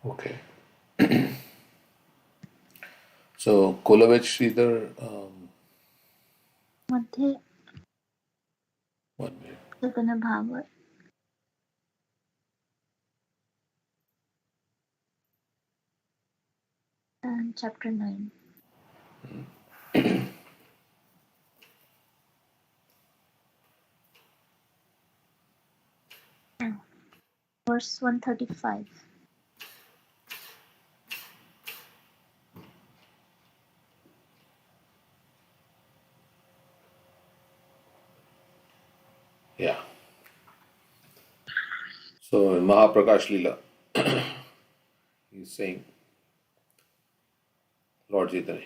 Okay. So Kolovich Sridhar, मध्ये 1 minute. गगनभाव and chapter 9. Verse 135. Yeah. So in Mahaprakash Leela, he's saying, Lord Chaitanya,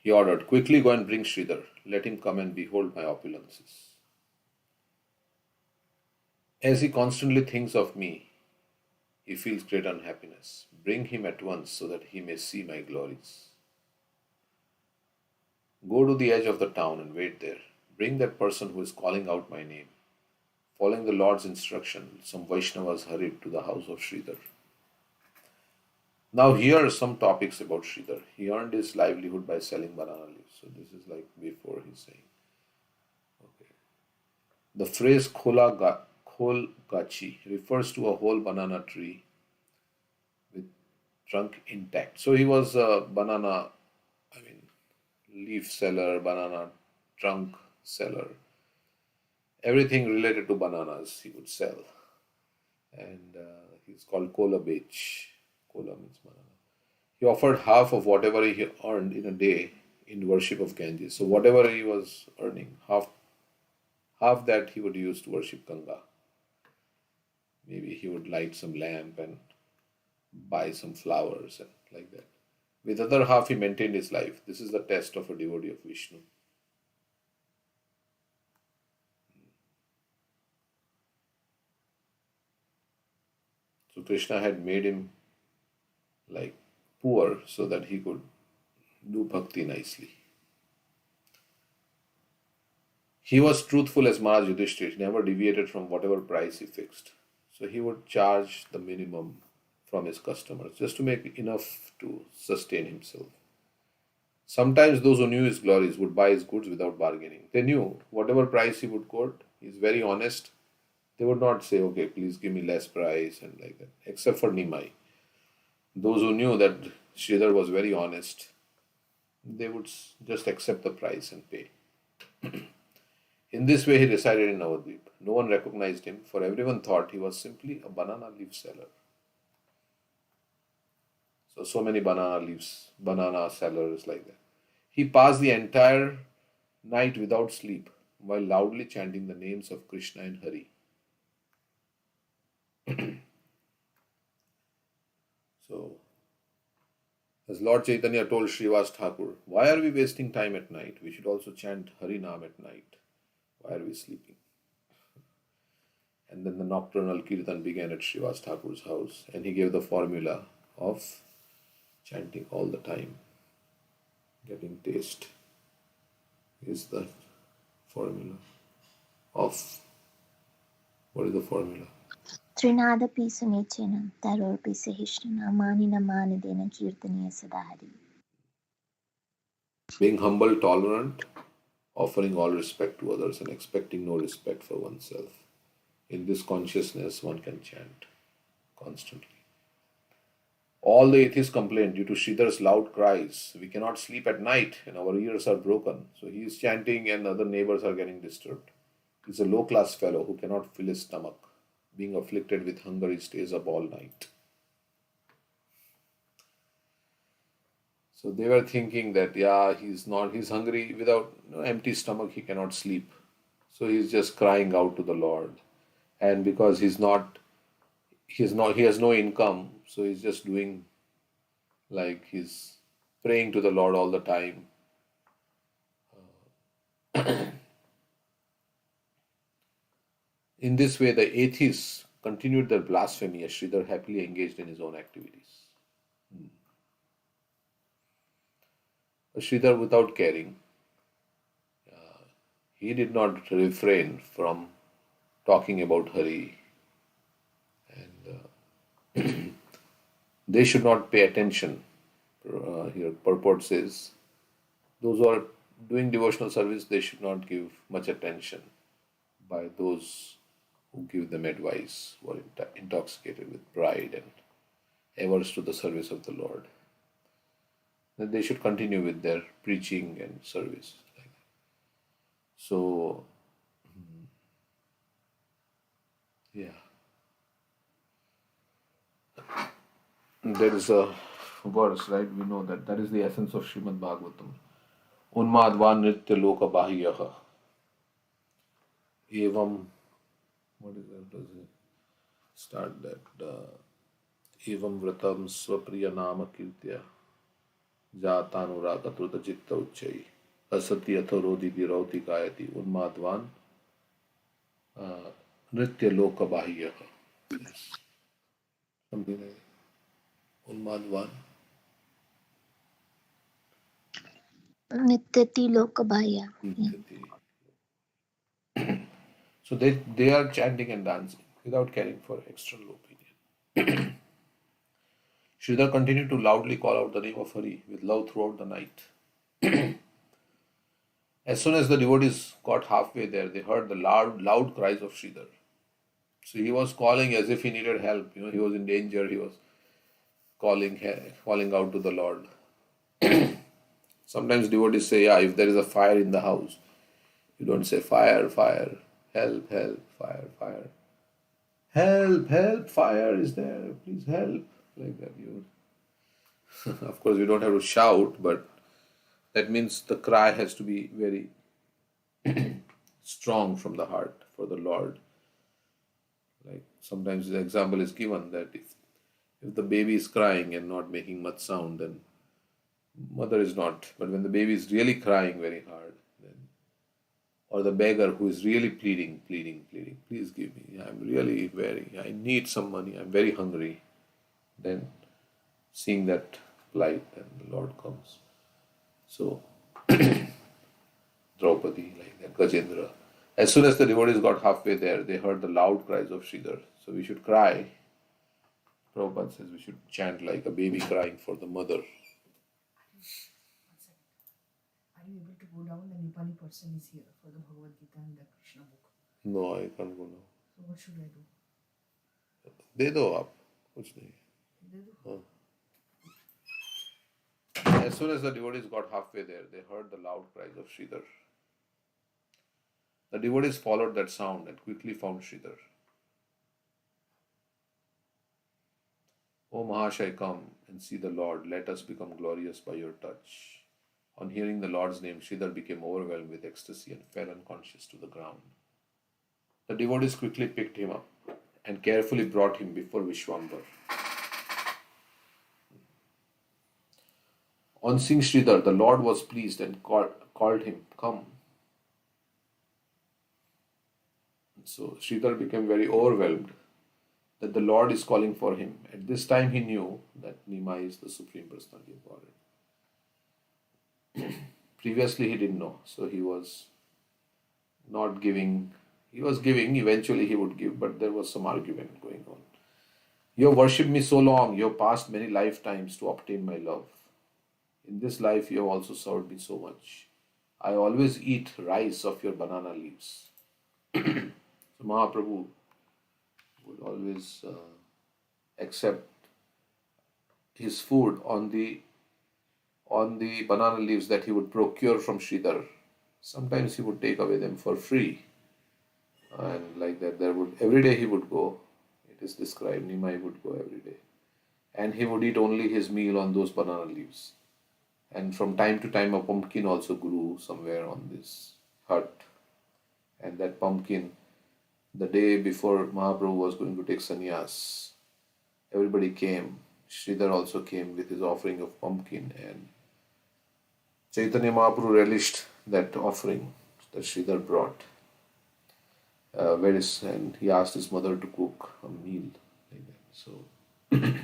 he ordered, quickly go and bring Sridhar. Let him come and behold my opulences. As he constantly thinks of me, he feels great unhappiness. Bring him at once so that he may see my glories. Go to the edge of the town and wait there. Bring that person who is calling out my name. Following the Lord's instruction, some Vaishnavas hurried to the house of Sridhar. Now, here are some topics about Sridhar. He earned his livelihood by selling banana leaves. So, this is like before he's saying. Okay. The phrase khol gachi refers to a whole banana tree with trunk intact. So, he was a banana, I mean, leaf seller, banana trunk seller. Everything related to bananas he would sell. And he's called Kola Bech. Kola means banana. He offered half of whatever he earned in a day in worship of Ganges. So whatever he was earning, half that he would use to worship Ganga. Maybe he would light some lamp and buy some flowers and like that. With other half he maintained his life. This is the test of a devotee of Vishnu. So Krishna had made him like poor so that he could do bhakti nicely. He was truthful as Maharaj Yudhishthir. He never deviated from whatever price he fixed. So he would charge the minimum from his customers just to make enough to sustain himself. Sometimes those who knew his glories would buy his goods without bargaining. They knew whatever price he would quote, he's very honest. They would not say, okay, please give me less price and like that, except for Nimai. Those who knew that Sridhar was very honest, they would just accept the price and pay. In this way, he resided in Navadvip. No one recognized him, for everyone thought he was simply a banana leaf seller. So many banana leaves, banana sellers like that. He passed the entire night without sleep while loudly chanting the names of Krishna and Hari. So, as Lord Chaitanya told Srivas Thakur, why are we wasting time at night? We should also chant Hari Nam at night. Why are we sleeping? And then the nocturnal kirtan began at Srivas Thakur's house, and he gave the formula of chanting all the time, getting taste is the formula of what is the formula? Trinadapi Samechena, Taropi Sahishna, Manina Manadena Kirtaniya Sadahari. Being humble, tolerant, offering all respect to others, and expecting no respect for oneself. In this consciousness, one can chant constantly. All the atheists complained due to Sridhar's loud cries. We cannot sleep at night and our ears are broken. So he is chanting and other neighbors are getting disturbed. He's a low class fellow who cannot fill his stomach. Being afflicted with hunger, he stays up all night. So they were thinking that, yeah, he's hungry. Without empty stomach, he cannot sleep. So he's just crying out to the Lord. And because he has no income, so he's just doing like he's praying to the Lord all the time. In this way, the atheists continued their blasphemy as Sridhar happily engaged in his own activities. Sridhar, without caring, he did not refrain from talking about Hari and They should not pay attention. Here, purport says, those who are doing devotional service, they should not give much attention by those who give them advice, who are intoxicated with pride and averse to the service of the Lord. Then they should continue with their preaching and service. So, yeah, there is a verse, right? We know that that is the essence of Srimad Bhagavatam. Unmadvan nritya loka bahyaha. Evam, what is that? Does it start that? Evam vratam swapriya nama kirtya jatanuraga truta chitta uchai asati atharodi dirauti gayati unmadvan nritya loka bahyaha. Yes. Something like that. Unmadvan. Nityati Lokabhaya. Yeah. So they are chanting and dancing without caring for external opinion. Sridhar continued to loudly call out the name of Hari with love throughout the night. As soon as the devotees got halfway there, they heard the loud cries of Sridhar. So he was calling as if he needed help. He was in danger. He was calling out to the Lord. Sometimes devotees say, yeah, if there is a fire in the house, you don't say fire, fire, help, help, fire, fire. Help, help, fire is there, please help. Like that. Of course, you don't have to shout, but that means the cry has to be very strong from the heart for the Lord. Like sometimes the example is given that if the baby is crying and not making much sound, then mother is not. But when the baby is really crying very hard, then, or the beggar who is really pleading, please give me. I need some money. I'm very hungry. Then seeing that plight, then the Lord comes. So Draupadi, like that, Gajendra. As soon as the devotees got halfway there, they heard the loud cries of Sridhar. So we should cry. Prabhupada says we should chant like a baby crying for the mother. Are you able to go down? The Nepali person is here for the Bhagavad Gita and the Krishna book. No, I can't go now. So what should I do? दे दो आप कुछ नहीं. दे दो? As soon as the devotees got halfway there, they heard the loud cries of Sridhar. The devotees followed that sound and quickly found Sridhar. O Mahashai, come and see the Lord. Let us become glorious by your touch. On hearing the Lord's name, Sridhar became overwhelmed with ecstasy and fell unconscious to the ground. The devotees quickly picked him up and carefully brought him before Vishwambar. On seeing Sridhar, the Lord was pleased and called him, come. So Sridhar became very overwhelmed that the Lord is calling for him. At this time he knew that Nimai is the Supreme Personality of Godhead. Previously he didn't know, so he was not giving. He was giving, eventually he would give, but there was some argument going on. You have worshipped me so long, you have passed many lifetimes to obtain my love. In this life you have also served me so much. I always eat rice of your banana leaves. So Mahaprabhu would always accept his food on the banana leaves that he would procure from Sridhar. Sometimes he would take away them for free. And like that, every day he would go. It is described, Nimai would go every day. And he would eat only his meal on those banana leaves. And from time to time, a pumpkin also grew somewhere on this hut. And that pumpkin, the day before Mahaprabhu was going to take sannyas, everybody came. Sridhar also came with his offering of pumpkin. And Chaitanya Mahaprabhu relished that offering that Sridhar brought. And he asked his mother to cook a meal like that.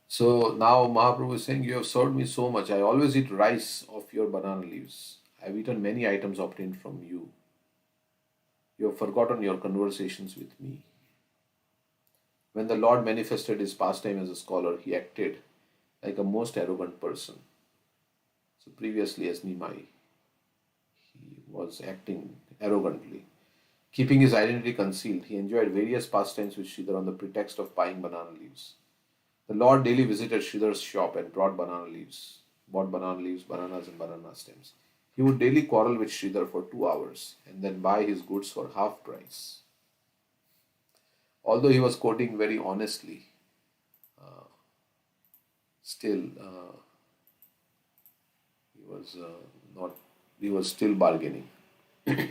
So now Mahaprabhu is saying, you have served me so much. I always eat rice of your banana leaves. I have eaten many items obtained from you. You have forgotten your conversations with me. When the Lord manifested his pastime as a scholar, he acted like a most arrogant person. So previously as Nimai, he was acting arrogantly. Keeping his identity concealed, he enjoyed various pastimes with Sridhar on the pretext of buying banana leaves. The Lord daily visited Sridhar's shop and bought banana leaves, bananas, and banana stems. He would daily quarrel with Sridhar for 2 hours and then buy his goods for half price. Although he was quoting very honestly, still he was not. He was still bargaining. Then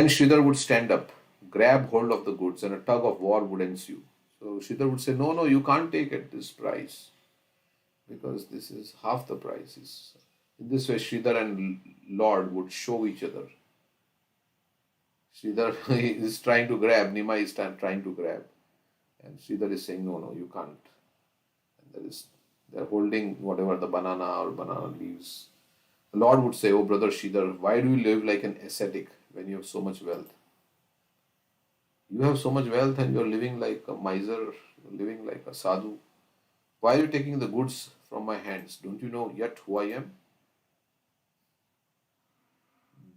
Sridhar would stand up, grab hold of the goods, and a tug of war would ensue. So Sridhar would say, "No, no, you can't take it this price because this is half the price." In this way, Sridhar and Lord would show each other. Sridhar is trying to grab, Nima is trying to grab, and Sridhar is saying, "No, no, you can't." And they're holding whatever the banana or banana leaves. The Lord would say, "Oh, brother Sridhar, why do you live like an ascetic when you have so much wealth? You have so much wealth and you're living like a miser, you're living like a sadhu. Why are you taking the goods from my hands? Don't you know yet who I am?"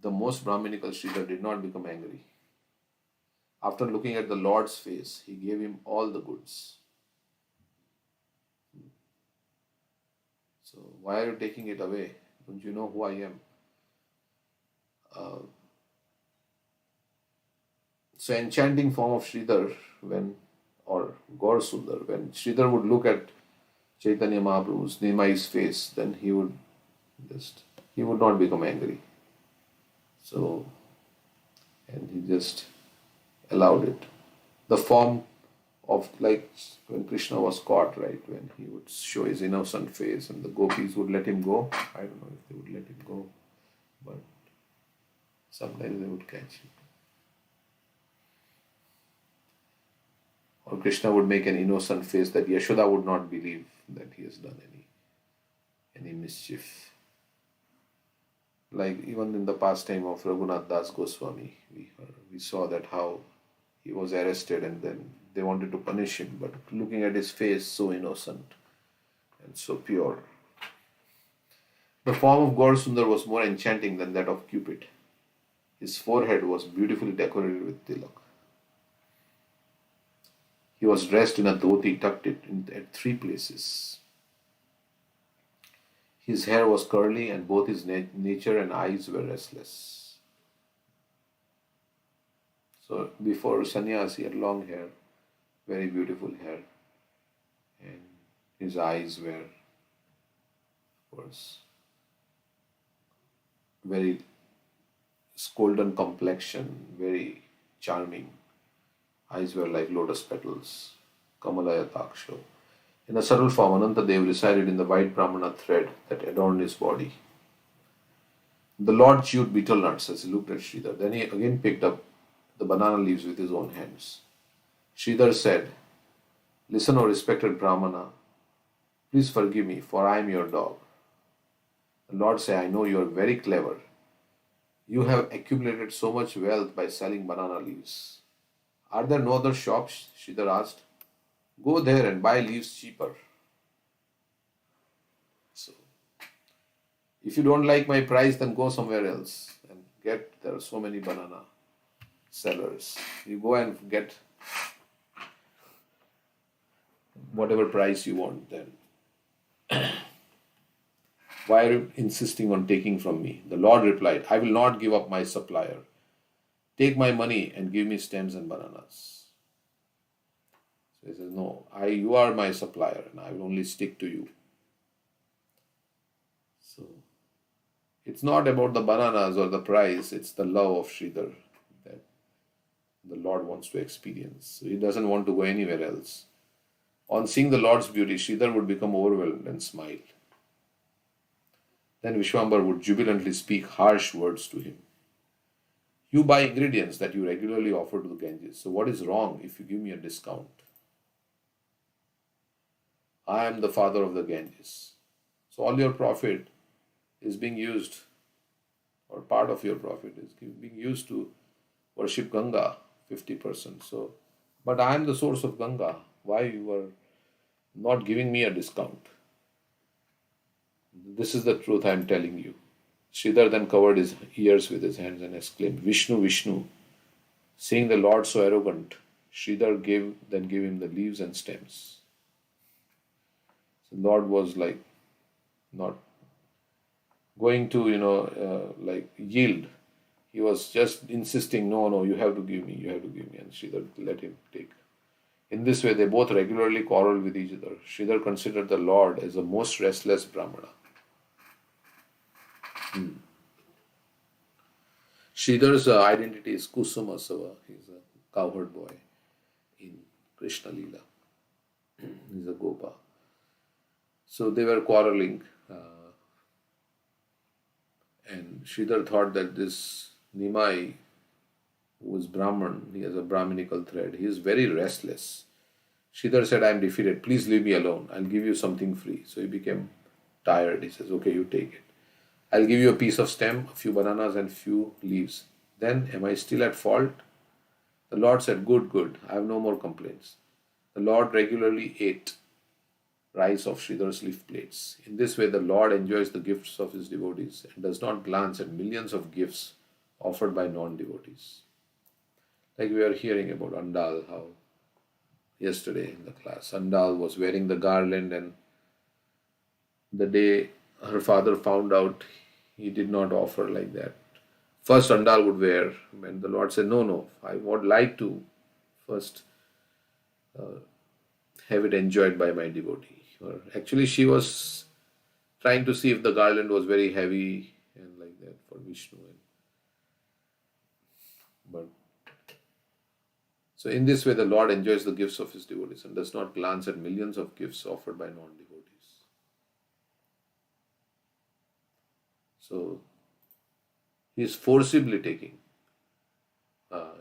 The most Brahminical Sridhar did not become angry. After looking at the Lord's face, he gave him all the goods. So, why are you taking it away? Don't you know who I am? Uh, so, enchanting form of Sridhar or Gaur Sundar, when Sridhar would look at Chaitanya Mahaprabhu's Nimai's face, then he would not become angry. So, and he just allowed it. The form of, like when Krishna was caught, right, when he would show his innocent face and the gopis would let him go. I don't know if they would let him go, but sometimes they would catch him. Or Krishna would make an innocent face that Yashoda would not believe that he has done any mischief. Like even in the pastime of Raghunath Das Goswami, we saw that how he was arrested and then they wanted to punish him, but looking at his face, so innocent and so pure. The form of Gaur Sundar was more enchanting than that of Cupid. His forehead was beautifully decorated with tilak. He was dressed in a dhoti, tucked it at 3 places. His hair was curly and both his nature and eyes were restless. So before sannyas, he had long hair, very beautiful hair, and his eyes were, of course, very golden complexion, very charming. Eyes were like lotus petals, Kamalaya Taksho. In a subtle form, Anantadev resided in the white Brahmana thread that adorned his body. The Lord chewed betel nuts as he looked at Sridhar. Then he again picked up the banana leaves with his own hands. Sridhar said, "Listen, O respected Brahmana, please forgive me, for I am your dog." The Lord said, "I know you are very clever. You have accumulated so much wealth by selling banana leaves. Are there no other shops?" Sridhar asked. "Go there and buy leaves cheaper." So, if you don't like my price, then go somewhere else and there are so many banana sellers. You go and get whatever price you want then. Why are you insisting on taking from me? The Lord replied, "I will not give up my supplier. Take my money and give me stems and bananas." So he says, "No, you are my supplier and I will only stick to you." So it's not about the bananas or the price, it's the love of Sridhar that the Lord wants to experience. So he doesn't want to go anywhere else. On seeing the Lord's beauty, Sridhar would become overwhelmed and smile. Then Vishwambar would jubilantly speak harsh words to him. "You buy ingredients that you regularly offer to the Ganges. So what is wrong if you give me a discount? I am the father of the Ganges. So all your profit is being used, or part of your profit is being used to worship Ganga, 50%. So But I am the source of Ganga. Why you are not giving me a discount? This is the truth I am telling you. Sridhar then covered his ears with his hands and exclaimed, Vishnu, Vishnu. Seeing the Lord so arrogant, Sridhar then gave him the leaves and stems. So Lord was like not going to, like yield. He was just insisting, no, no, you have to give me, you have to give me. And Sridhar let him take. In this way, they both regularly quarreled with each other. Sridhar considered the Lord as the most restless Brahmana. Sridhar's identity is Kusuma Sava. He's a cowherd boy in Krishna Leela. He's a Gopa. So they were quarreling. And Sridhar thought that this Nimai, who is Brahman, he has a Brahminical thread, he is very restless. Sridhar said, I am defeated, please leave me alone, I'll give you something free. So he became tired. He says, okay, you take it. I'll give you a piece of stem, a few bananas and few leaves. Then, am I still at fault? The Lord said, good, good, I have no more complaints. The Lord regularly ate rice of Sridhar's leaf plates. In this way, the Lord enjoys the gifts of his devotees and does not glance at millions of gifts offered by non-devotees. Like we are hearing about Andal, how yesterday in the class, Andal was wearing the garland, and the day her father found out, he did not offer like that. First Andal would wear, and the Lord said, no, no, I would like to first have it enjoyed by my devotee. Or actually, she was trying to see if the garland was very heavy and like that for Vishnu. But so in this way, the Lord enjoys the gifts of his devotees and does not glance at millions of gifts offered by non-devotees. So he is forcibly taking.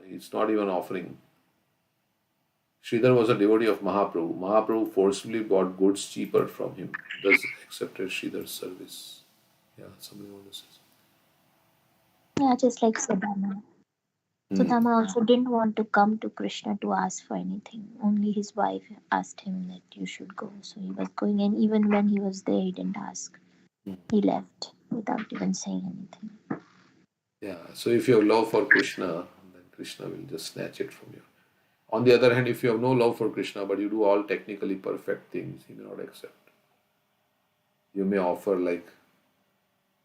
He's not even offering. Sridhar was a devotee of Mahaprabhu. Mahaprabhu forcibly bought goods cheaper from him, thus accepted Sridhar's service. Yeah, somebody wants to say Yeah, just like Sudama. something. Sudama also didn't want to come to Krishna to ask for anything. Only his wife asked him that you should go. So he was going, and even when he was there, he didn't ask. He left without even saying anything. Yeah, so if you have love for Krishna, then Krishna will just snatch it from you. On the other hand, if you have no love for Krishna, but you do all technically perfect things, he may not accept. You may offer like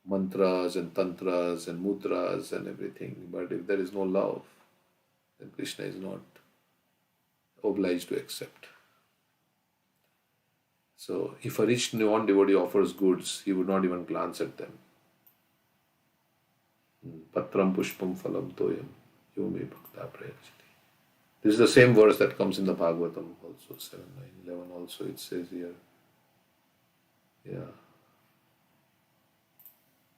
mantras and tantras and mudras and everything, but if there is no love, then Krishna is not obliged to accept. So, if a rich non-devotee offers goods, he would not even glance at them. Patram pushpam phalam toyam yome bhakta prayachati. This is the same verse that comes in the Bhagavatam also, 7, 9, 11 also it says here. Yeah.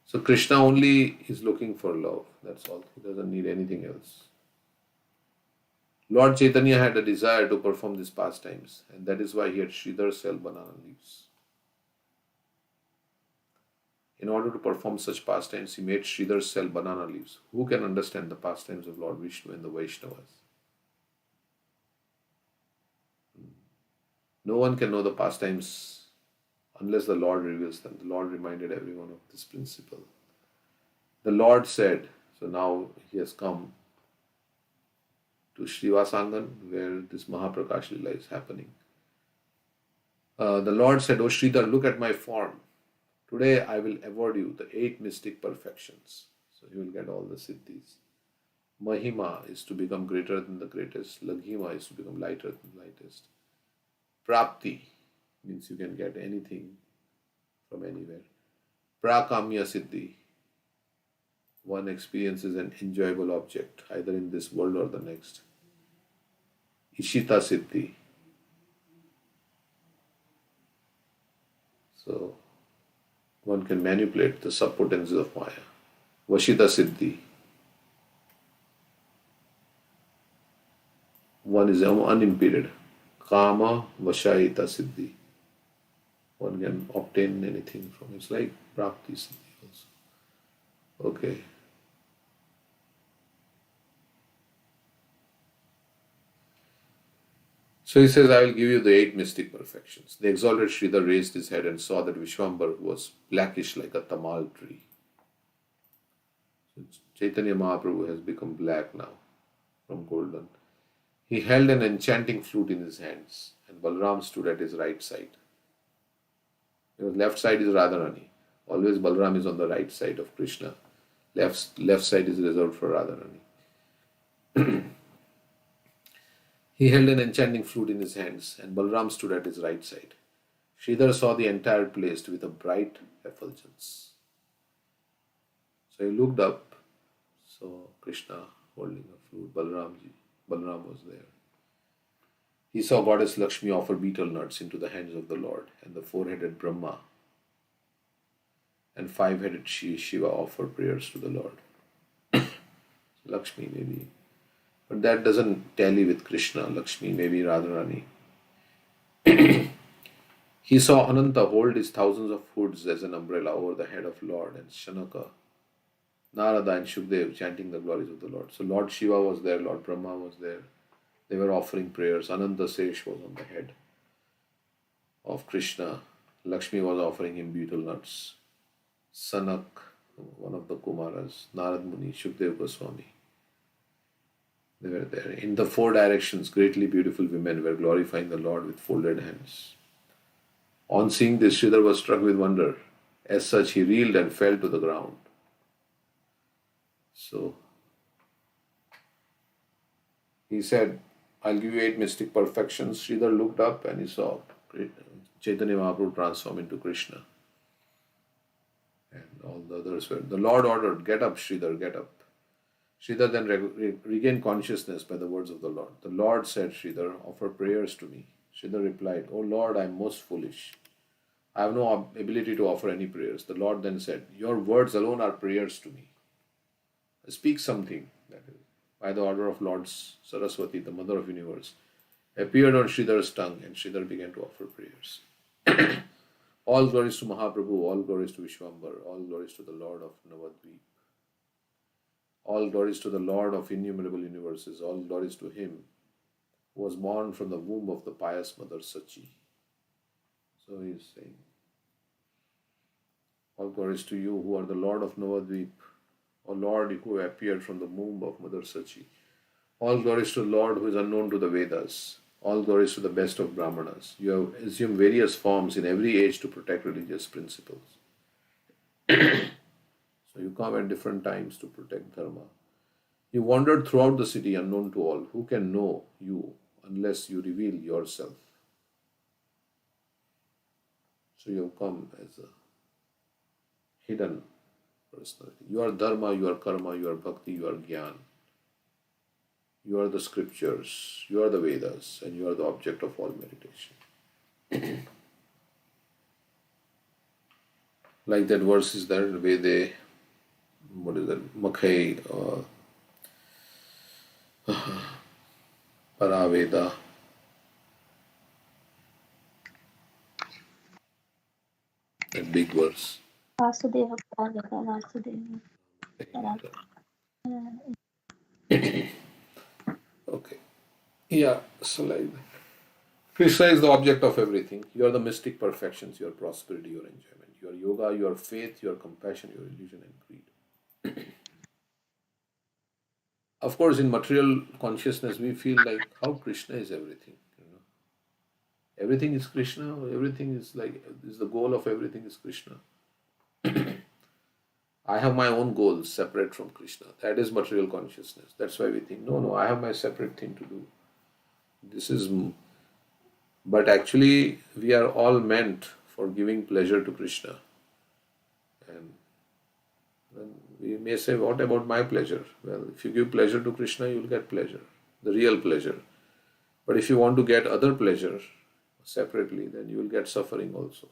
So Krishna only is looking for love, that's all. He doesn't need anything else. Lord Chaitanya had a desire to perform these pastimes, and that is why he had Sridhar sell banana leaves. In order to perform such pastimes, he made Sridhar sell banana leaves. Who can understand the pastimes of Lord Vishnu and the Vaishnavas? No one can know the pastimes unless the Lord reveals them. The Lord reminded everyone of this principle. The Lord said, so now he has come to Srivasangan where this Mahaprakash Lila is happening. The Lord said, O Sridhar, look at my form. Today I will award you the 8 mystic perfections. So you will get all the siddhis. Mahima is to become greater than the greatest. Laghima is to become lighter than the lightest. Prapti means you can get anything from anywhere. Prakamya Siddhi. One experiences an enjoyable object, either in this world or the next. Ishita Siddhi. So, one can manipulate the subpotences of Maya. Vashita Siddhi. One is unimpeded. Kama Vashayita Siddhi. One can obtain anything from it. It's like Prapti Siddhi also. Okay. So he says, I will give you the 8 mystic perfections. The exalted Sridhar raised his head and saw that Vishwambar was blackish like a tamal tree. So Chaitanya Mahaprabhu has become black now from golden. He held an enchanting flute in his hands, and Balram stood at his right side. His left side is Radharani. Always Balram is on the right side of Krishna. Left side is reserved for Radharani. He held an enchanting flute in his hands, and Balram stood at his right side. Sridhar saw the entire place with a bright effulgence. So he looked up, saw Krishna holding a flute. Balram was there. He saw Goddess Lakshmi offer betel nuts into the hands of the Lord, and the 4-headed Brahma and 5-headed Shiva offer prayers to the Lord. Lakshmi maybe. But that doesn't tally with Krishna. Lakshmi maybe Radharani. He saw Ananta hold his thousands of hoods as an umbrella over the head of Lord, and Shanaka, Narada and Shukdev chanting the glories of the Lord. So Lord Shiva was there, Lord Brahma was there. They were offering prayers. Ananta Sesh was on the head of Krishna. Lakshmi was offering him betel nuts. Sanak, one of the Kumaras, Narad Muni, Shukdev Goswami. They were there. In the 4 directions, greatly beautiful women were glorifying the Lord with folded hands. On seeing this, Sridhar was struck with wonder. As such, he reeled and fell to the ground. So, he said, I'll give you 8 mystic perfections. Sridhar looked up and he saw Chaitanya Mahaprabhu transform into Krishna. And all the others were. The Lord ordered, get up, Sridhar, get up. Sridhar then regained consciousness by the words of the Lord. The Lord said, Sridhar, offer prayers to me. Sridhar replied, O Lord, I am most foolish. I have no ability to offer any prayers. The Lord then said, your words alone are prayers to me. Speak something. That is, by the order of Lord Saraswati, the Mother of Universe, appeared on Sridhar's tongue, and Sridhar began to offer prayers. All glories to Mahaprabhu, all glories to Vishwambar, all glories to the Lord of Navadvip. All glories to the Lord of innumerable universes, all glories to him who was born from the womb of the pious mother Sachi. So he is saying, all glories to you who are the Lord of Navadvip, O Lord who appeared from the womb of Mother Sachi. All glories to the Lord who is unknown to the Vedas. All glories to the best of Brahmanas. You have assumed various forms in every age to protect religious principles. So you come at different times to protect Dharma. You wandered throughout the city unknown to all. Who can know you unless you reveal yourself? So you have come as a hidden personality. You are Dharma, you are Karma, you are Bhakti, you are Gyan. You are the scriptures, you are the Vedas, and you are the object of all meditation. Like that verse is there, Vede, what is that? Makhai, Paraveda. That big verse. Vasudeva Paragata Vasudeva Paragata. Okay. Yeah, so like that. Krishna is the object of everything. You are the mystic perfections, your prosperity, your enjoyment, your yoga, your faith, your compassion, your illusion and greed. Of course, in material consciousness, we feel like how Krishna is everything. Everything is Krishna. Everything is like is the goal of everything is Krishna. I have my own goals separate from Krishna. That is material consciousness. That's why we think, no, I have my separate thing to do. This is, but actually, we are all meant for giving pleasure to Krishna. And then we may say, what about my pleasure? Well, if you give pleasure to Krishna, you will get pleasure, the real pleasure. But if you want to get other pleasure separately, then you will get suffering also.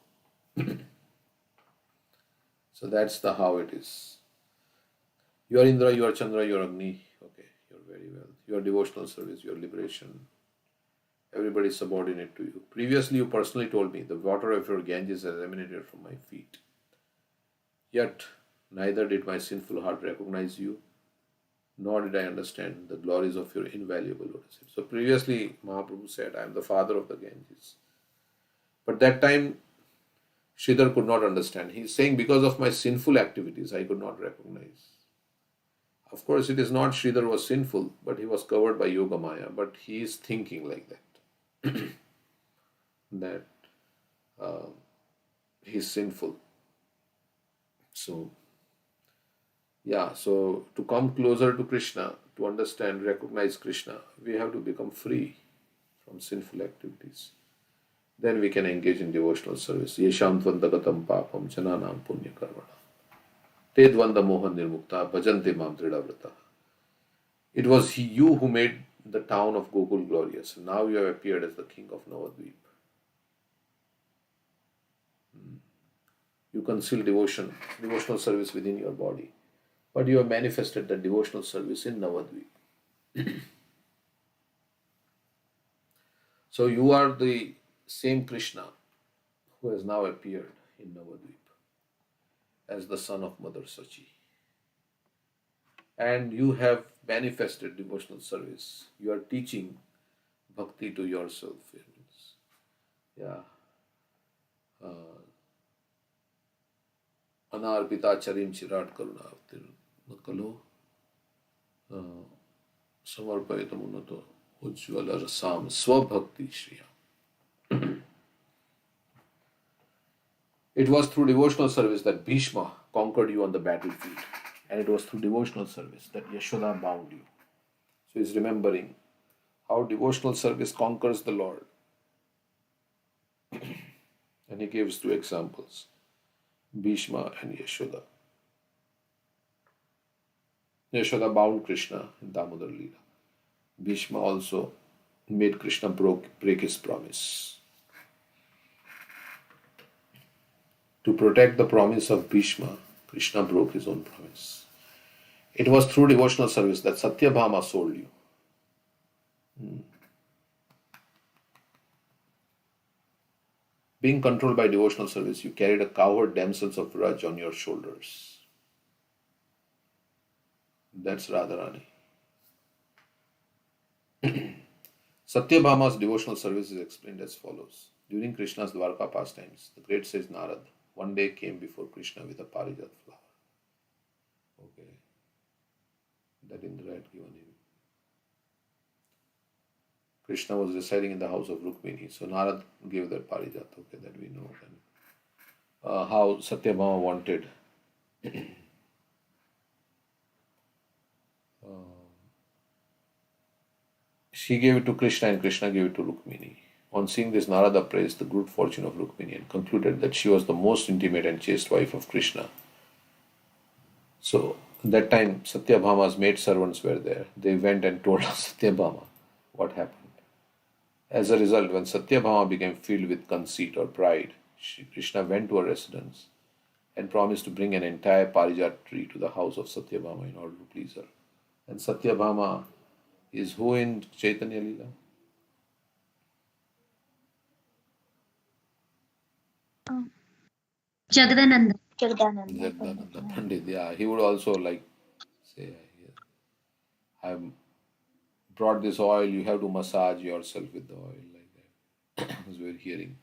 So that's the how it is. You are Indra, you are Chandra, you are Agni. Okay, you are very well. Your devotional service, your liberation. Everybody is subordinate to you. Previously, you personally told me the water of your Ganges has emanated from my feet. Yet, neither did my sinful heart recognize you, nor did I understand the glories of your invaluable lotus feet. So previously, Mahaprabhu said, I am the father of the Ganges. But that time, Sridhar could not understand. He is saying, because of my sinful activities, I could not recognize. Of course, it is not Sridhar was sinful, but he was covered by Yoga Maya. But he is thinking like that, that he is sinful. So, yeah, so to come closer to Krishna, to understand, recognize Krishna, we have to become free from sinful activities. Then we can engage in devotional service. Yesham tvandagatam papam jananam punya karmana. Te dvanda mohan nirmukta bhajante mam dridavrata. It was you who made the town of Gokul glorious. Now you have appeared as the king of Navadvip. You conceal devotional service within your body. But you have manifested the devotional service in Navadvip. So you are the same Krishna who has now appeared in Navadvip as the son of Mother Sachi. And you have manifested devotional service. You are teaching bhakti to yourself. Yeah. Anarpita charim chirat karuna kalo samarpayitamunato ujjvala rasam swabhakti shriya. It was through devotional service that Bhishma conquered you on the battlefield. And it was through devotional service that Yashoda bound you. So he's remembering how devotional service conquers the Lord. And he gives two examples, Bhishma and Yashoda. Yashoda bound Krishna in Damodar Leela. Bhishma also made Krishna break his promise. To protect the promise of Bhishma, Krishna broke his own promise. It was through devotional service that Satyabhama sold you. Being controlled by devotional service, you carried a cowherd damsels of Raj on your shoulders. That's Radharani. Satyabhama's devotional service is explained as follows. During Krishna's Dwarka pastimes, the great sage Narad one day came before Krishna with a parijat flower. Okay. That Indra had given him. Krishna was residing in the house of Rukmini. So Narad gave that parijat, okay, that we know. And how Satyabhama wanted she gave it to Krishna and Krishna gave it to Rukmini. On seeing this, Narada praised the good fortune of Rukmini and concluded that she was the most intimate and chaste wife of Krishna. So, that time, Satyabhama's maid servants were there. They went and told Satyabhama what happened. As a result, when Satyabhama became filled with conceit or pride, Krishna went to her residence and promised to bring an entire parijat tree to the house of Satyabhama in order to please her. And Satyabhama is who in Chaitanya Leela? Jagadananda. Jagdananda Pandit. Yeah, he would also like say, I've brought this oil, you have to massage yourself with the oil like that. As we're hearing.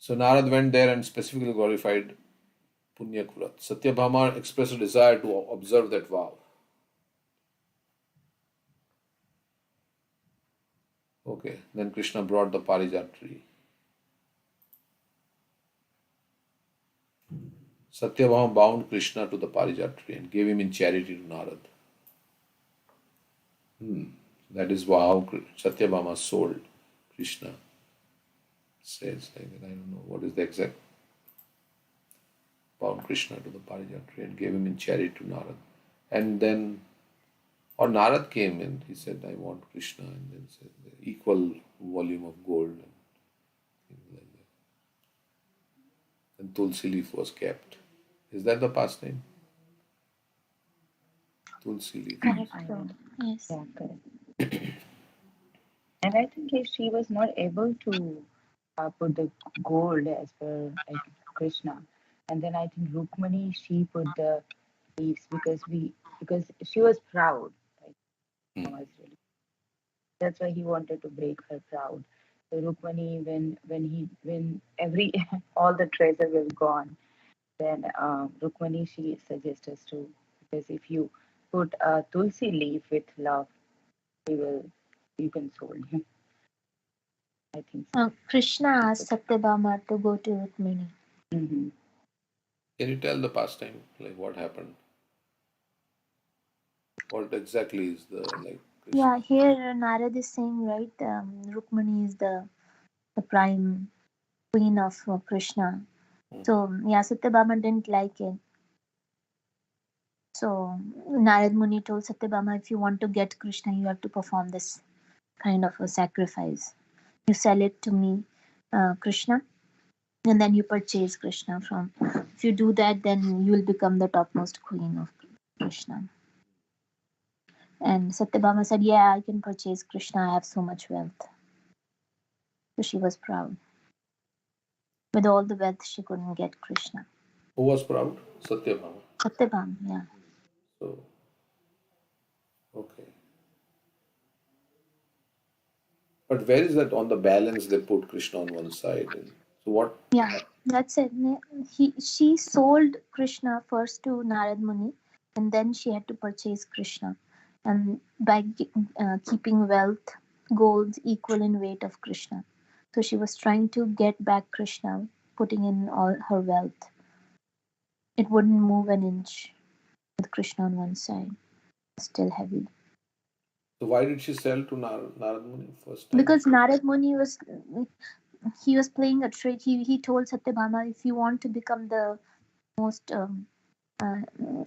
So Narad went there and specifically glorified Punyak Vrat. Satyabhama expressed a desire to observe that vow. Okay, then Krishna brought the parijat tree. Satyabhama bound Krishna to the parijat tree and gave him in charity to Narad. That is how Satyabhama sold Krishna. Says like that. I don't know what is the exact. Bound Krishna to the parijat tree and gave him in charity to Narad. And then, or Narad came and he said, I want Krishna, and then said the equal volume of gold and things like that. And Tulsi leaf was kept. Is that the pastime? Tulsi leaf. Correct. Yes. Yeah, correct. And I think if she was not able to put the gold as per like Krishna, and then I think Rukmani, she put the leaves because she was proud. Like, Hmm. was really, that's why he wanted to break her proud. So Rukmani, when every all the treasure was gone, then Rukmani she suggests us to, because if you put a tulsi leaf with love, he will you can soul him. I think so. Krishna She asked put. Satyabhama to go to Rukmini. Mm-hmm. Can you tell the pastime, like what happened? What exactly is the like Krishna? Yeah, here Narad is saying, right, Rukmini is the prime queen of Krishna. Mhm. So, yeah, Satyabhama didn't like it. So, Narad Muni told Satyabhama, if you want to get Krishna, you have to perform this kind of a sacrifice. You sell it to me, Krishna, and then you purchase Krishna from. If you do that, then you will become the topmost queen of Krishna. And Satyabhama said, yeah, I can purchase Krishna. I have so much wealth. So she was proud. With all the wealth, she couldn't get Krishna. Who was proud? Satyabhama. Satyabhama, yeah. So, okay. But where is that on the balance they put Krishna on one side? And so what Yeah, that's it. She sold Krishna first to Narad Muni, and then she had to purchase Krishna. And by keeping wealth, gold equal in weight of Krishna. So she was trying to get back Krishna, putting in all her wealth. It wouldn't move an inch with Krishna on one side, still heavy. so why did she sell to Narad Muni first time? Because Narad Muni was he was playing a trick. He told Satyabhama, if you want to become the most uh,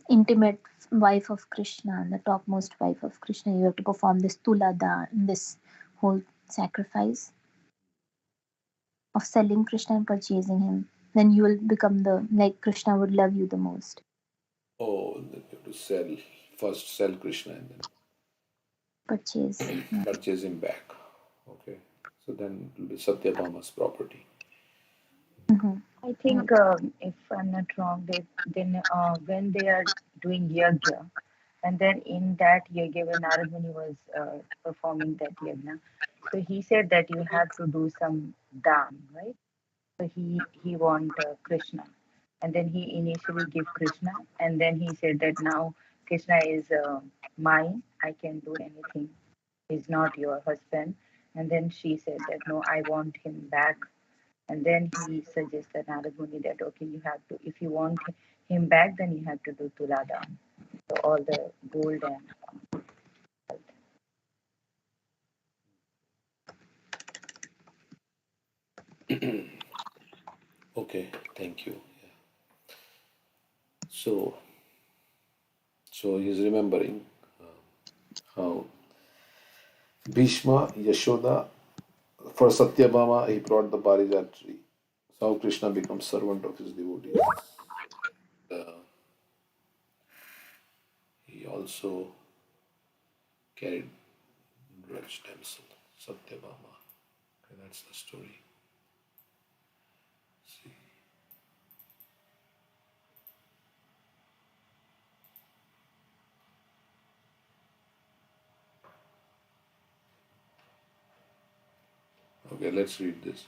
intimate wife of Krishna, the topmost wife of Krishna, you have to perform this tulada, this whole sacrifice of selling Krishna and purchasing him. Then you will become the like Krishna would love you the most. Oh, then you have to sell first sell Krishna and then Purchase. Yeah. purchase him back. Okay. So then it will be Satyabhama's property. Mm-hmm. I Yeah. think if I'm not wrong, then when they are doing yagya, and then in that yagya, when Narad Muni was performing that yagna, so he said that you have to do some dam, right? So he want Krishna, and then he initially give Krishna, and then he said that now Krishna is mine. I can do anything. He's not your husband. And then she said that no, I want him back. And then he suggested Narad Muni that okay, you have to, if you want him back, then you have to do Tuladam. So all the gold and Okay, thank you. Yeah. So, so he's remembering how Bhishma, Yashoda, for Satyabhama, he brought the Parijat tree. So how Krishna becomes servant of his devotees. Uh, he also carried Raj damsel, Satyabhama. Okay, that's the story. See. Okay, let's read this.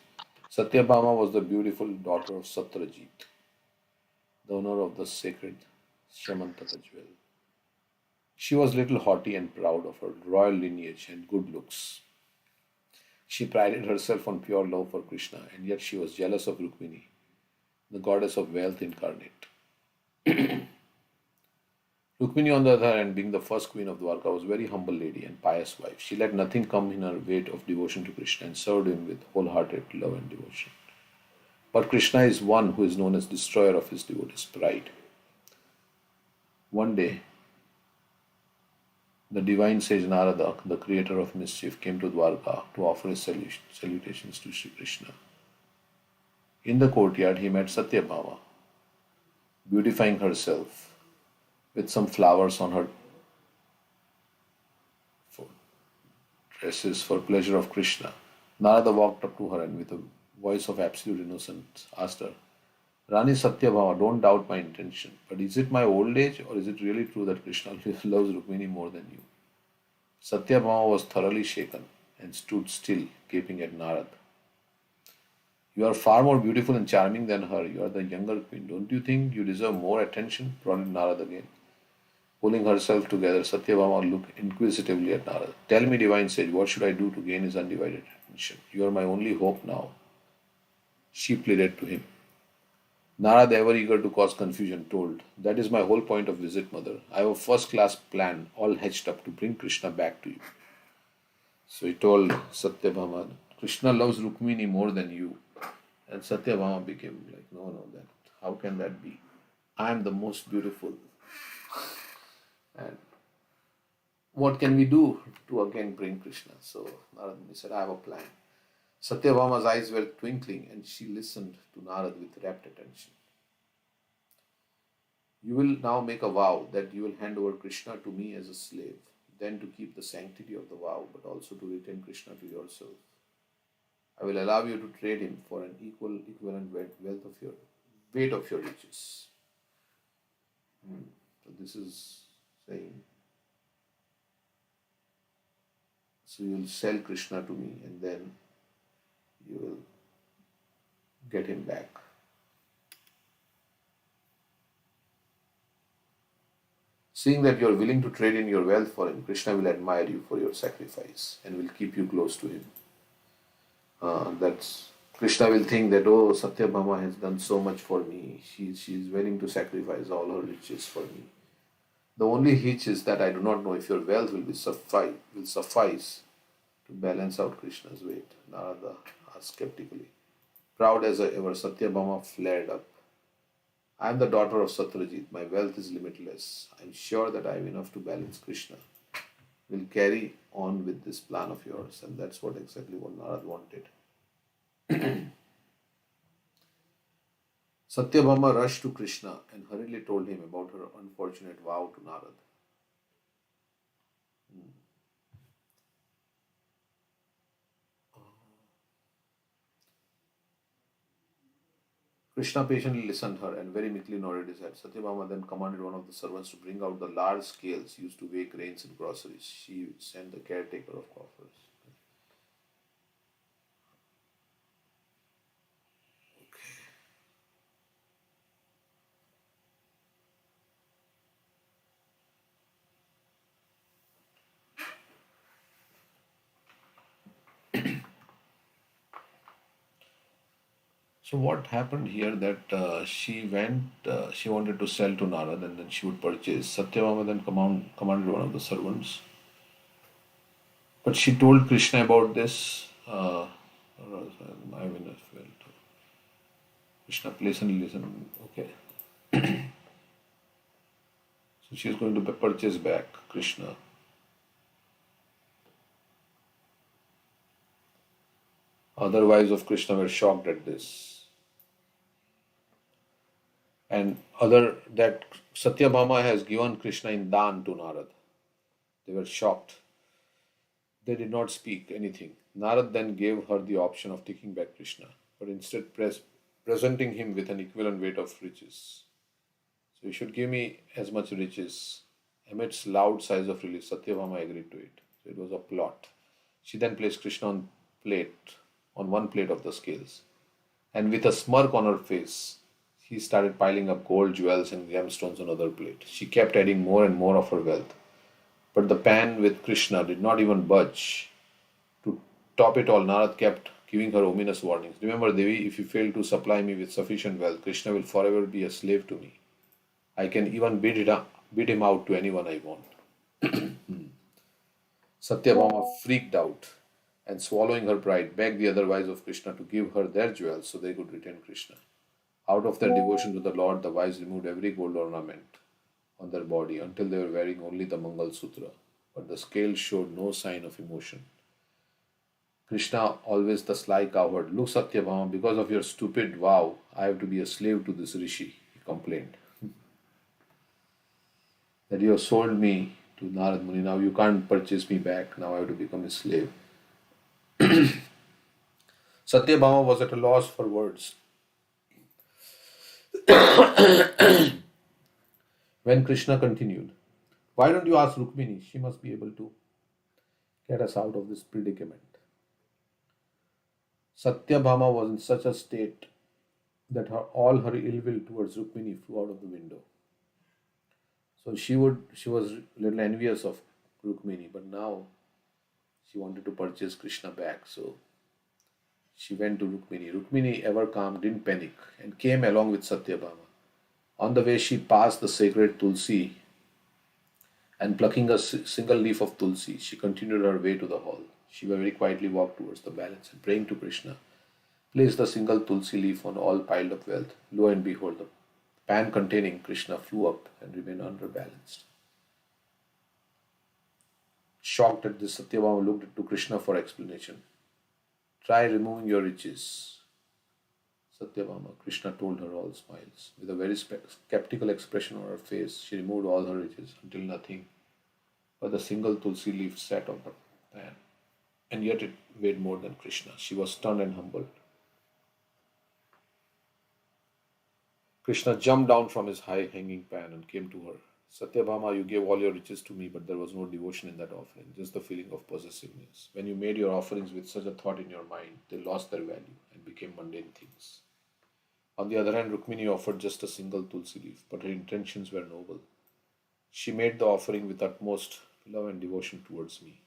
Satyabhama was the beautiful daughter of Satrajit, the owner of the sacred Shamantaka jewel. She was little haughty and proud of her royal lineage and good looks. She prided herself on pure love for Krishna, and yet she was jealous of Rukmini, the goddess of wealth incarnate. Rukmini, on the other hand, being the first queen of Dwarka, was a very humble lady and pious wife. She let nothing come in her way of devotion to Krishna and served him with wholehearted love and devotion. But Krishna is one who is known as destroyer of his devotees' pride. One day, the divine sage Narada, the creator of mischief, came to Dwarka to offer his salutations to Sri Krishna. In the courtyard, he met Satyabhama, beautifying herself with some flowers on her dresses for pleasure of Krishna. Narada walked up to her and with a voice of absolute innocence asked her, Rani Satyabhama, don't doubt my intention. But is it my old age or is it really true that Krishna loves Rukmini more than you? Satyabhama was thoroughly shaken and stood still, gaping at Narad. You are far more beautiful and charming than her. You are the younger queen. Don't you think you deserve more attention? Prodded Narad again. Pulling herself together, Satyabhama looked inquisitively at Narad. Tell me, divine sage, what should I do to gain his undivided attention? You are my only hope now. She pleaded to him. Narad, ever eager to cause confusion, told, That is my whole point of visit, mother. I have a first class plan all hatched up to bring Krishna back to you. So he told Satyabhama, Krishna loves Rukmini more than you. And Satyabhama became like, no, that how can that be? I am the most beautiful. And what can we do to again bring Krishna? So Narad said, I have a plan. Satyabhama's eyes were twinkling and she listened to Narad with rapt attention. You will now make a vow that you will hand over Krishna to me as a slave, then to keep the sanctity of the vow, but also to retain Krishna to yourself. I will allow you to trade him for an equivalent wealth of your weight of your riches. So this is saying, so you will sell Krishna to me and then you will get him back. Seeing that you are willing to trade in your wealth for him, Krishna will admire you for your sacrifice and will keep you close to him. That's Krishna will think that, oh, Satyabhama has done so much for me. She is willing to sacrifice all her riches for me. The only hitch is that I do not know if your wealth will suffice to balance out Krishna's weight. Narada asked skeptically. Proud as ever, Satyabhama flared up. I am the daughter of Satyajit. My wealth is limitless. I am sure that I have enough to balance Krishna. We'll carry on with this plan of yours. And that's exactly what Narad wanted. Satyabhama rushed to Krishna and hurriedly told him about her unfortunate vow to Narad. Krishna patiently listened her and very meekly nodded his head. Satyabhama then commanded one of the servants to bring out the large scales used to weigh grains and groceries. She sent the caretaker of coffers. So what happened here that she wanted to sell to Narad and then she would purchase. Satyabhama then commanded one of the servants. But she told Krishna about this. I will Krishna, pleasantly listen. Okay. So she is going to purchase back Krishna. Other wives of Krishna were shocked at this. And that Satyabhama has given Krishna in Dan to Narad. They were shocked. They did not speak anything. Narad then gave her the option of taking back Krishna, but instead presenting him with an equivalent weight of riches. So you should give me as much riches. Amidst loud sighs of relief, Satyabhama agreed to it. So it was a plot. She then placed Krishna on one plate of the scales. And with a smirk on her face, he started piling up gold, jewels, and gemstones on another plate. She kept adding more and more of her wealth. But the pan with Krishna did not even budge. To top it all, Narad kept giving her ominous warnings. Remember, Devi, if you fail to supply me with sufficient wealth, Krishna will forever be a slave to me. I can even bid him out to anyone I want. Satyabhama freaked out and, swallowing her pride, begged the other wives of Krishna to give her their jewels so they could retain Krishna. Out of their devotion to the Lord, the wives removed every gold ornament on their body until they were wearing only the Mangal Sutra. But the scales showed no sign of emotion. Krishna, always the sly cowherd, look, Satyabhama, because of your stupid vow, I have to be a slave to this rishi, he complained. That you have sold me to Narad Muni, now you can't purchase me back, now I have to become a slave. Satyabhama was at a loss for words. When Krishna continued, "Why don't you ask Rukmini? She must be able to get us out of this predicament." Satyabhama was in such a state that all her ill will towards Rukmini flew out of the window. So she was a little envious of Rukmini, but now she wanted to purchase Krishna back. So she went to Rukmini. Rukmini, ever calm, didn't panic and came along with Satyabhama. On the way, she passed the sacred Tulsi, and plucking a single leaf of Tulsi, she continued her way to the hall. She very quietly walked towards the balance and praying to Krishna, placed the single Tulsi leaf on all piled up wealth. Lo and behold, the pan containing Krishna flew up and remained underbalanced. Shocked at this, Satyabhama looked to Krishna for explanation. "Try removing your riches." Satyabhama, Krishna told her, all smiles. With a very skeptical expression on her face, she removed all her riches until nothing but the single Tulsi leaf sat on the pan. And yet it weighed more than Krishna. She was stunned and humbled. Krishna jumped down from his high hanging pan and came to her. "Satyabhama, you gave all your riches to me, but there was no devotion in that offering, just the feeling of possessiveness. When you made your offerings with such a thought in your mind, they lost their value and became mundane things." On the other hand, Rukmini offered just a single Tulsi leaf, but her intentions were noble. She made the offering with utmost love and devotion towards me,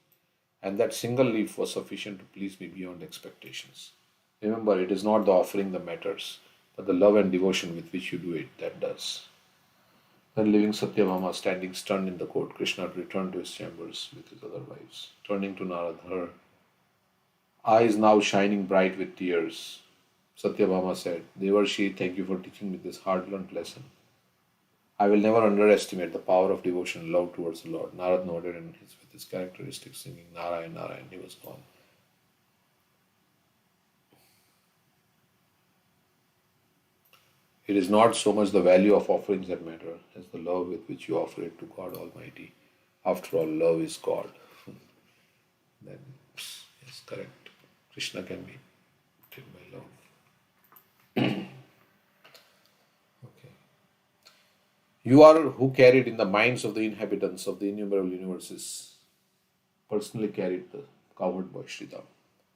and that single leaf was sufficient to please me beyond expectations. Remember, it is not the offering that matters, but the love and devotion with which you do it that does. Then, leaving Satyabhama standing stunned in the court, Krishna returned to his chambers with his other wives. Turning to Narad, her eyes now shining bright with tears, Satyabhama said, "Devarshi, thank you for teaching me this hard-learned lesson. I will never underestimate the power of devotion and love towards the Lord." Narad nodded and with his characteristic singing Narayan, Narayan, he was gone. It is not so much the value of offerings that matter as the love with which you offer it to God Almighty. After all, love is God. Then, yes, correct. Krishna can be taken by love. Okay. You are who carried in the minds of the inhabitants of the innumerable universes, personally carried the covered by Sridham.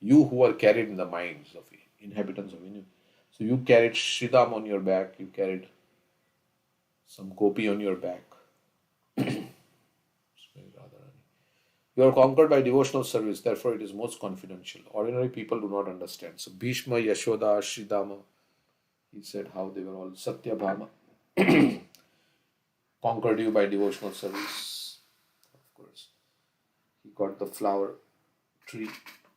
You who are carried in the minds of inhabitants of universe. So you carried Sridham on your back, you carried some gopi on your back. You are conquered by devotional service, therefore it is most confidential. Ordinary people do not understand. So Bhishma, Yashoda, Sridhama, he said how they were all Satyabhama conquered you by devotional service. Of course, he got the flower tree.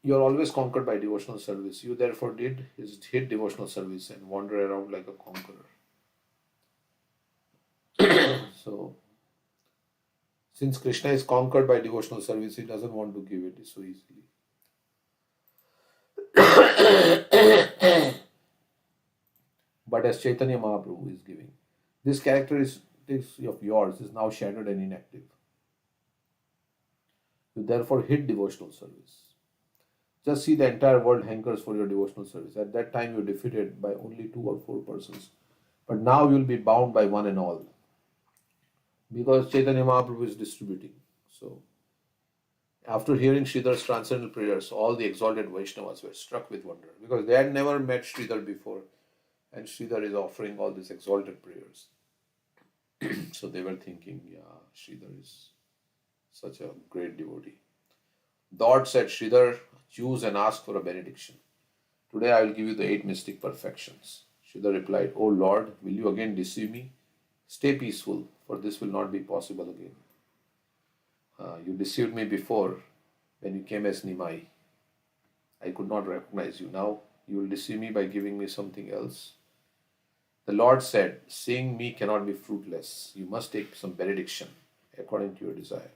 You are always conquered by devotional service. You therefore hid devotional service and wander around like a conqueror. So, since Krishna is conquered by devotional service, he doesn't want to give it so easily. But as Chaitanya Mahaprabhu is giving, this characteristic of yours is now shattered and inactive. You therefore hid devotional service. Just see the entire world hankers for your devotional service. At that time, you were defeated by only 2 or 4 persons. But now you will be bound by one and all. Because Chaitanya Mahaprabhu is distributing. So, after hearing Sridhar's transcendental prayers, all the exalted Vaishnavas were struck with wonder. Because they had never met Sridhar before. And Sridhar is offering all these exalted prayers. So they were thinking, yeah, Sridhar is such a great devotee. The Lord said, "Sridhar, choose and ask for a benediction. Today I will give you the 8 mystic perfections." Sridhar replied, "O Lord, will you again deceive me? Stay peaceful, for this will not be possible again. You deceived me before when you came as Nimai. I could not recognize you. Now you will deceive me by giving me something else." The Lord said, "Seeing me cannot be fruitless. You must take some benediction according to your desire."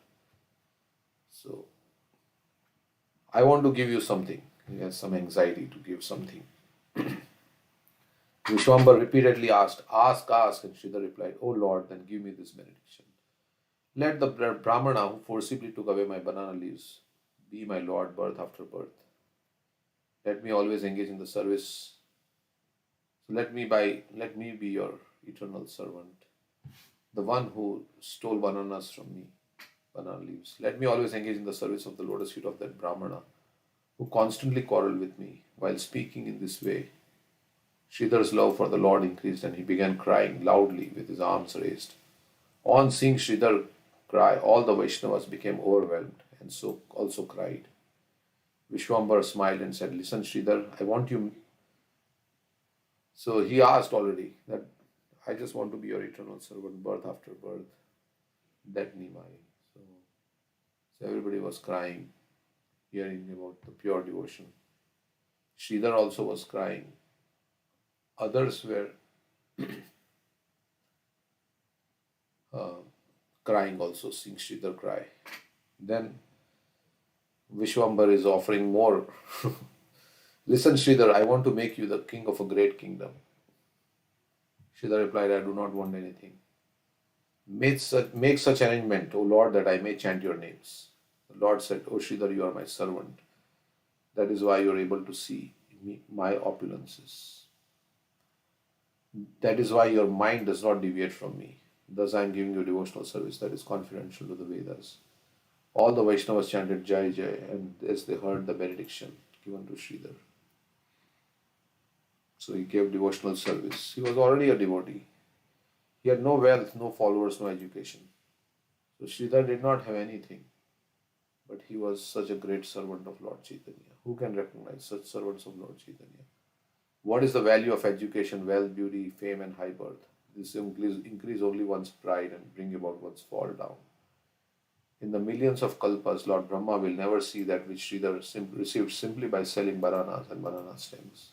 So, I want to give you something. He has some anxiety to give something. Vishwambar repeatedly asked, "Ask, ask." And Sridhar replied, "O Lord, then give me this benediction. Let the Brahmana who forcibly took away my banana leaves be my Lord birth after birth. Let me always engage in the service. So let me be your eternal servant, the one who stole bananas from me, banana leaves. Let me always engage in the service of the lotus feet of that Brahmana who constantly quarreled with me. While speaking in this way, Sridhar's love for the Lord increased and he began crying loudly with his arms raised. On seeing Sridhar cry, all the Vaishnavas became overwhelmed and so also cried. Vishwambar smiled and said, "Listen, Sridhar, I want you." So he asked already that I just want to be your eternal servant, birth after birth, that Nimai. So, so everybody was crying, hearing about the pure devotion. Sridhar also was crying. Others were uh, crying also, seeing Sridhar cry. Then Vishwambar is offering more. Listen, Sridhar, I want to make you the king of a great kingdom. Sridhar replied, I do not want anything. Make such arrangement, O Lord, that I may chant your names. The Lord said, O Sridhar, you are my servant. That is why you are able to see my opulences. That is why your mind does not deviate from me. Thus I am giving you devotional service that is confidential to the Vedas. All the Vaishnavas chanted Jai Jai, and as they heard the benediction given to Sridhar. So he gave devotional service. He was already a devotee. He had no wealth, no followers, no education. So Sridhar did not have anything. But he was such a great servant of Lord Chaitanya. Who can recognize such servants of Lord Chaitanya? What is the value of education, wealth, beauty, fame, and high birth? This increase only one's pride and bring about one's fall down. In the millions of kalpas, Lord Brahma will never see that which Sridhar received simply by selling bananas and banana stems.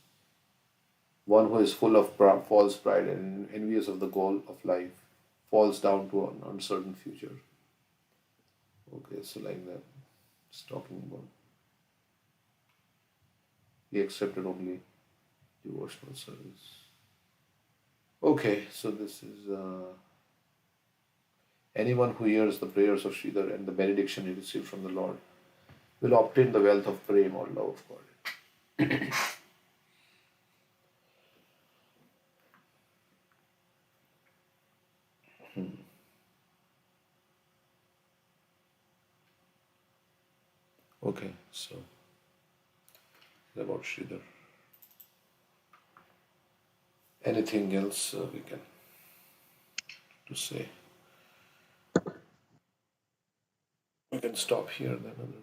One who is full of false pride and envious of the goal of life falls down to an uncertain future. Okay, so like that, it's talking about. He accepted only devotional service. Okay, so this is anyone who hears the prayers of Sridhar and the benediction he received from the Lord will obtain the wealth of prema or love of God. Okay, so about Sridhar. Anything else we can to say? We can stop here then.